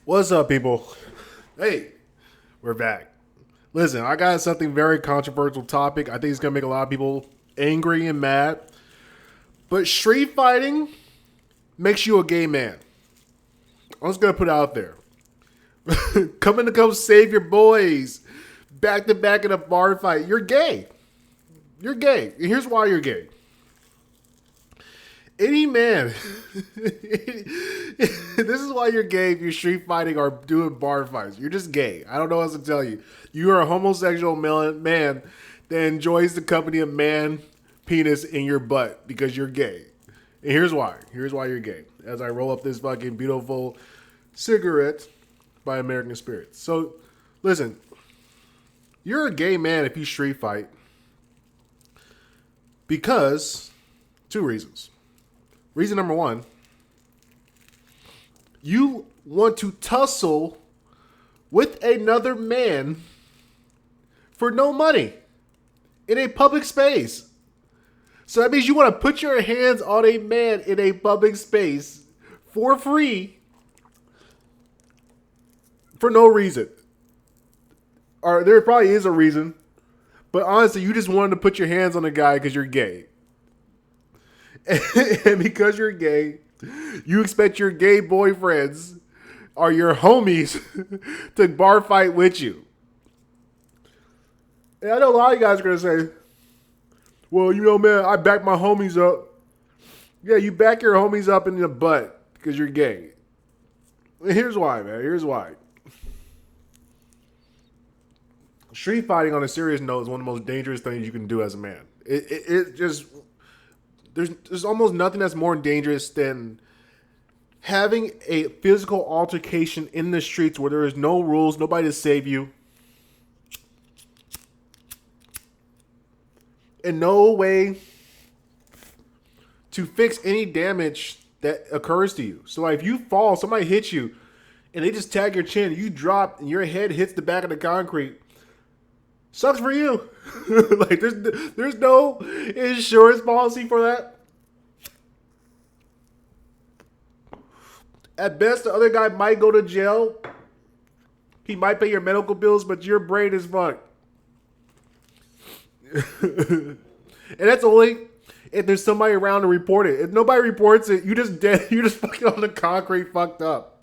What's up, people? Hey, we're back. Listen, I got something very controversial topic. I think it's gonna make a lot of people angry and mad. But street fighting makes you a gay man. I'm just gonna put it out there. Coming to come save your boys, back to back in a bar fight. You're gay. You're gay. And here's why you're gay. Any man, this is why you're gay if you're street fighting or doing bar fights. You're just gay. I don't know what else to tell you. You are a homosexual man that enjoys the company of man penis in your butt because you're gay. And here's why. Here's why you're gay. As I roll up this fucking beautiful cigarette by American Spirits. So, listen, you're a gay man if you street fight because two reasons. Reason number one, you want to tussle with another man for no money in a public space. So that means you want to put your hands on a man in a public space for free for no reason. Or there probably is a reason, but honestly, you just wanted to put your hands on a guy because you're gay. And because you're gay, you expect your gay boyfriends or your homies to bar fight with you. And I know a lot of you guys are going to say, well, you know, man, I back my homies up. Yeah, you back your homies up in the butt because you're gay. And here's why, man. Here's why. Street fighting, on a serious note, is one of the most dangerous things you can do as a man. It just... There's almost nothing that's more dangerous than having a physical altercation in the streets where there is no rules, nobody to save you, and no way to fix any damage that occurs to you. So like if you fall, somebody hits you, and they just tag your chin, you drop, and your head hits the back of the concrete. Sucks for you. Like there's no insurance policy for that. At best, the other guy might go to jail. He might pay your medical bills, but your brain is fucked. And that's only if there's somebody around to report it. If nobody reports it, you just dead. You just fucking on the concrete, fucked up.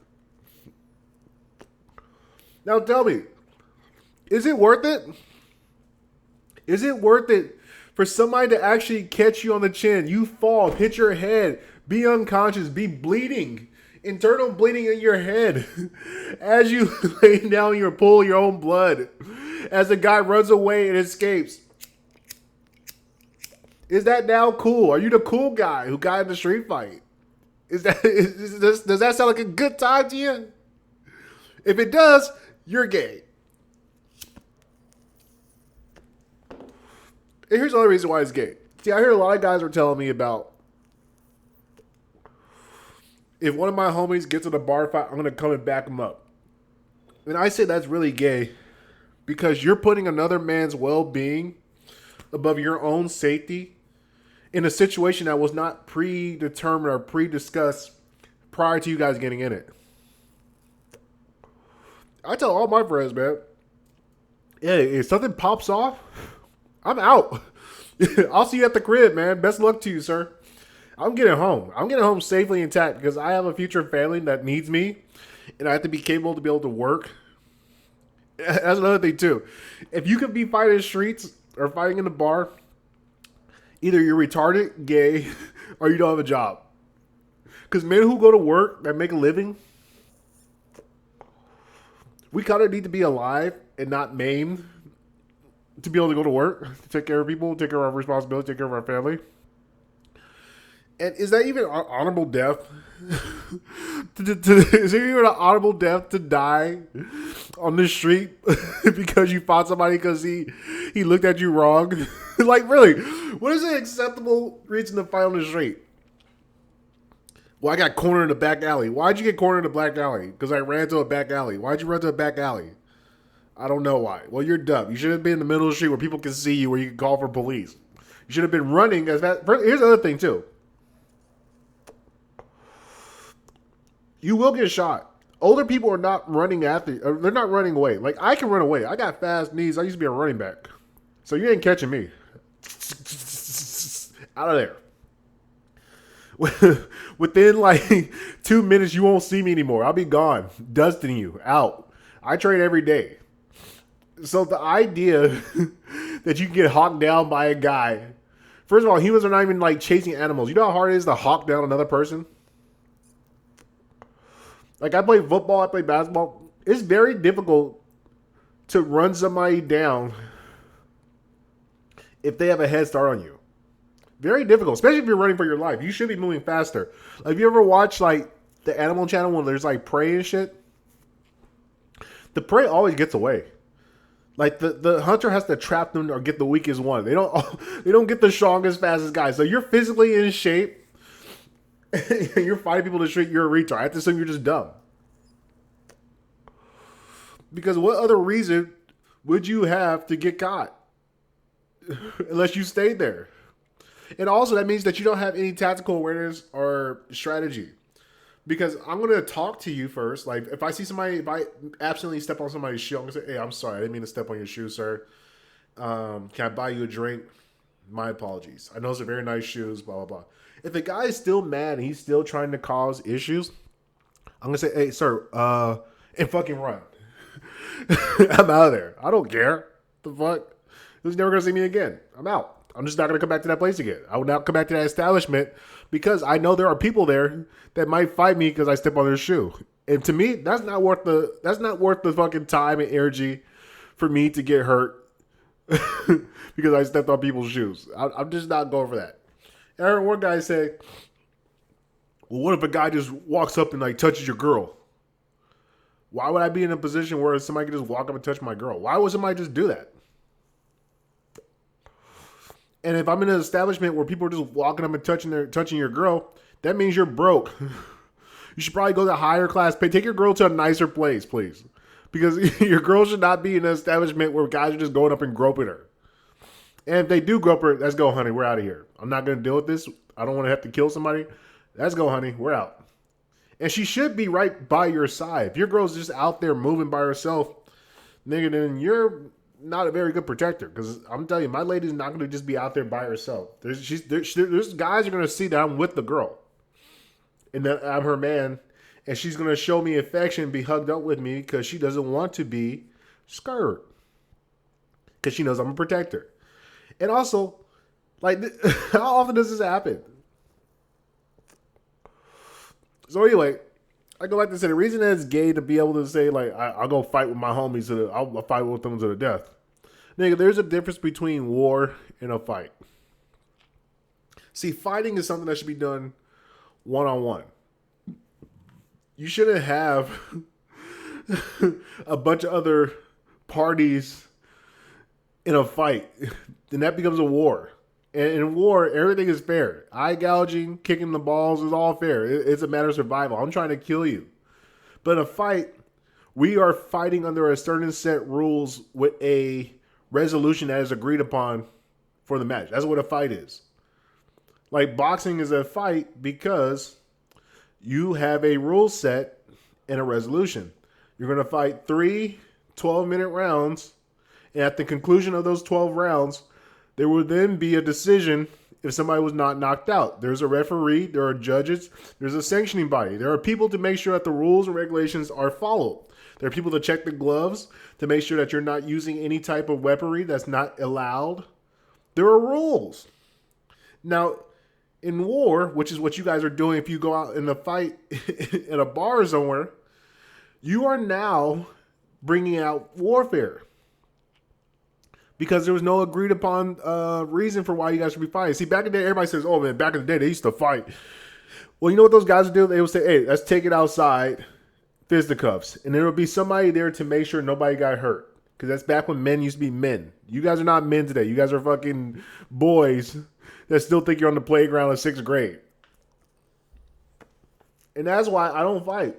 Now tell me, is it worth it? Is it worth it for somebody to actually catch you on the chin? You fall, hit your head, be unconscious, be bleeding, internal bleeding in your head as you lay down your pool, your own blood, as the guy runs away and escapes. Is that now cool? Are you the cool guy who got in the street fight? Does that sound like a good time to you? If it does, you're gay. And here's another reason why it's gay. See, I hear a lot of guys are telling me about if one of my homies gets in a bar fight, I'm going to come and back him up. And I say that's really gay because you're putting another man's well-being above your own safety in a situation that was not predetermined or pre-discussed prior to you guys getting in it. I tell all my friends, man, hey, if something pops off, I'm out. I'll see you at the crib, man. Best luck to you, sir. I'm getting home. I'm getting home safely intact because I have a future family that needs me, and I have to be capable to be able to work. That's another thing, too. If you could be fighting in the streets or fighting in the bar, either you're retarded, gay, or you don't have a job. Because men who go to work that make a living, we kind of need to be alive and not maimed to be able to go to work, to take care of people, take care of our responsibility, take care of our family. And is that even an honorable death? Is there even an honorable death to die on the street because you fought somebody because he looked at you wrong? Like, really, what is an acceptable reason to fight on the street? Well, I got cornered in the back alley. Why'd you get cornered in the back alley? Because I ran to a back alley. Why'd you run to a back alley? I don't know why. Well, you're dumb. You should have been in the middle of the street where people can see you, where you can call for police. You should have been running as fast. Here's the other thing, too. You will get shot. Older people are not running after. They're not running away. Like I can run away. I got fast knees. I used to be a running back. So you ain't catching me. Out of there. Within like 2 minutes, you won't see me anymore. I'll be gone, dusting you out. I trade every day. So the idea that you can get hawked down by a guy, first of all, humans are not even like chasing animals. You know how hard it is to hawk down another person? Like I play football, I play basketball. It's very difficult to run somebody down if they have a head start on you. Very difficult, especially if you're running for your life. You should be moving faster. Like, have you ever watched like the Animal Channel when there's like prey and shit? The prey always gets away. Like the hunter has to trap them or get the weakest one. They don't get the strongest, fastest guy. So you're physically in shape. You're fighting people to treat you're a retard. I have to assume you're just dumb. Because what other reason would you have to get caught? Unless you stayed there. And also that means that you don't have any tactical awareness or strategy. Because I'm going to talk to you first. Like if I see somebody, if I accidentally step on somebody's shoe, I'm going to say, hey, I'm sorry. I didn't mean to step on your shoe, sir. Can I buy you a drink? My apologies. I know those are very nice shoes, blah, blah, blah. If the guy is still mad and he's still trying to cause issues, I'm going to say, hey, sir, and fucking run. I'm out of there. I don't care. The fuck? He's never going to see me again. I'm out. I'm just not going to come back to that place again. I will not come back to that establishment because I know there are people there that might fight me because I step on their shoe. And to me, that's not worth the fucking time and energy for me to get hurt because I stepped on people's shoes. I'm just not going for that. I heard one guy say, well, what if a guy just walks up and like touches your girl? Why would I be in a position where somebody could just walk up and touch my girl? Why would somebody just do that? And if I'm in an establishment where people are just walking up and touching your girl, that means you're broke. You should probably go to a higher class. Take your girl to a nicer place, please. Because your girl should not be in an establishment where guys are just going up and groping her. And if they do grope her, let's go, honey. We're out of here. I'm not going to deal with this. I don't want to have to kill somebody. Let's go, honey. We're out. And she should be right by your side. If your girl's just out there moving by herself, nigga, then you're not a very good protector. Because I'm telling you, my lady's not going to just be out there by herself. There's guys are going to see that I'm with the girl. And that I'm her man. And she's going to show me affection and be hugged up with me because she doesn't want to be scared. Because she knows I'm a protector. And also, like, how often does this happen? So anyway, I go back to say the reason that it's gay to be able to say, like, I'll go fight with my homies, I'll fight with them to the death. Nigga, there's a difference between war and a fight. See, fighting is something that should be done one-on-one. You shouldn't have a bunch of other parties in a fight. Then that becomes a war. And in war, everything is fair. Eye gouging, kicking the balls is all fair. It's a matter of survival. I'm trying to kill you. But in a fight, we are fighting under a certain set rules with a resolution that is agreed upon for the match. That's what a fight is. Like boxing is a fight because you have a rule set and a resolution. You're going to fight 3 12-minute rounds. And at the conclusion of those 12 rounds, there will then be a decision if somebody was not knocked out. There's a referee, there are judges, there's a sanctioning body. There are people to make sure that the rules and regulations are followed. There are people to check the gloves to make sure that you're not using any type of weaponry that's not allowed. There are rules. Now, in war, which is what you guys are doing if you go out in a fight in a bar somewhere, you are now bringing out warfare. Because there was no agreed upon reason for why you guys should be fighting. See, back in the day, everybody says, oh man, back in the day, they used to fight. Well, you know what those guys would do? They would say, hey, let's take it outside, fisticuffs. And there would be somebody there to make sure nobody got hurt. Because that's back when men used to be men. You guys are not men today. You guys are fucking boys that still think you're on the playground in 6th grade. And that's why I don't fight.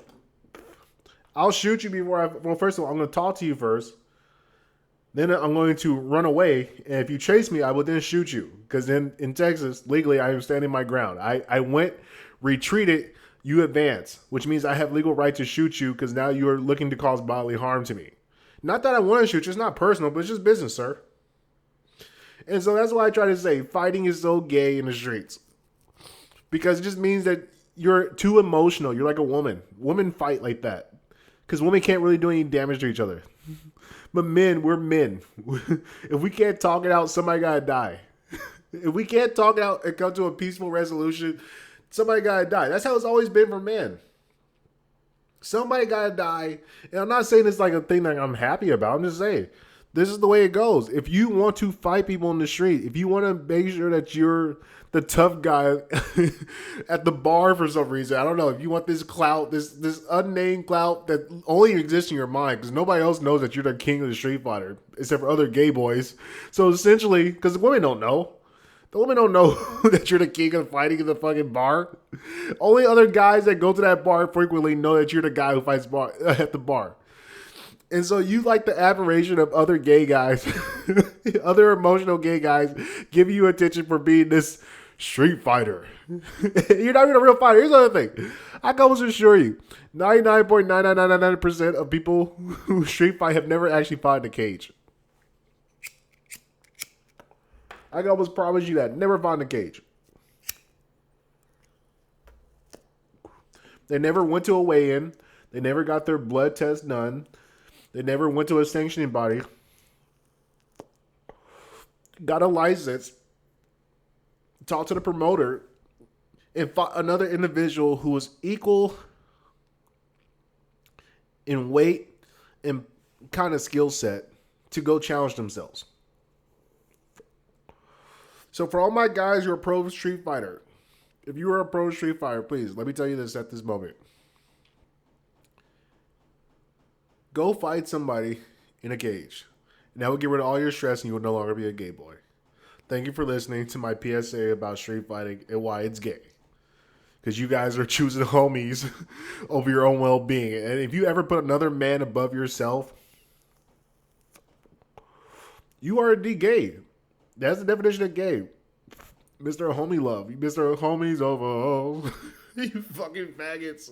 I'll shoot you before well, first of all, I'm going to talk to you first. Then I'm going to run away, and if you chase me, I will then shoot you. Because then in Texas, legally, I am standing my ground. I went, retreated, You advance, which means I have legal right to shoot you because now you are looking to cause bodily harm to me. Not that I want to shoot you, it's not personal, but it's just business, sir. And so that's why I try to say fighting is so gay in the streets. Because it just means that you're too emotional. You're like a woman. Women fight like that. Because women can't really do any damage to each other. But men, we're men. If we can't talk it out, somebody gotta die. If we can't talk it out and come to a peaceful resolution, somebody gotta die. That's how it's always been for men. Somebody gotta die. And I'm not saying it's like a thing that I'm happy about. I'm just saying this is the way it goes. If you want to fight people in the street, if you want to make sure that you're the tough guy at the bar for some reason, I don't know, if you want this clout, this unnamed clout that only exists in your mind because nobody else knows that you're the king of the street fighter except for other gay boys. So essentially, because the women don't know. The women don't know that you're the king of fighting in the fucking bar. Only other guys that go to that bar frequently know that you're the guy who fights at the bar. And so you like the admiration of other gay guys, other emotional gay guys give you attention for being this street fighter. You're not even a real fighter. Here's the other thing. I can almost assure you, 99.99999% of people who street fight have never actually fought in a cage. I can almost promise you that. Never fought in a cage. They never went to a weigh-in. They never got their blood test done. They never went to a sanctioning body. Got a license. Talked to the promoter. And fought another individual who was equal in weight and kind of skill set to go challenge themselves. So for all my guys who are pro street fighter, if you are a pro street fighter, please let me tell you this at this moment. Go fight somebody in a cage. And that will get rid of all your stress and you will no longer be a gay boy. Thank you for listening to my PSA about street fighting and why it's gay. Because you guys are choosing homies over your own well-being. And if you ever put another man above yourself, you are indeed gay. That's the definition of gay. Mr. Homie Love. Mr. Homies over. You fucking faggots.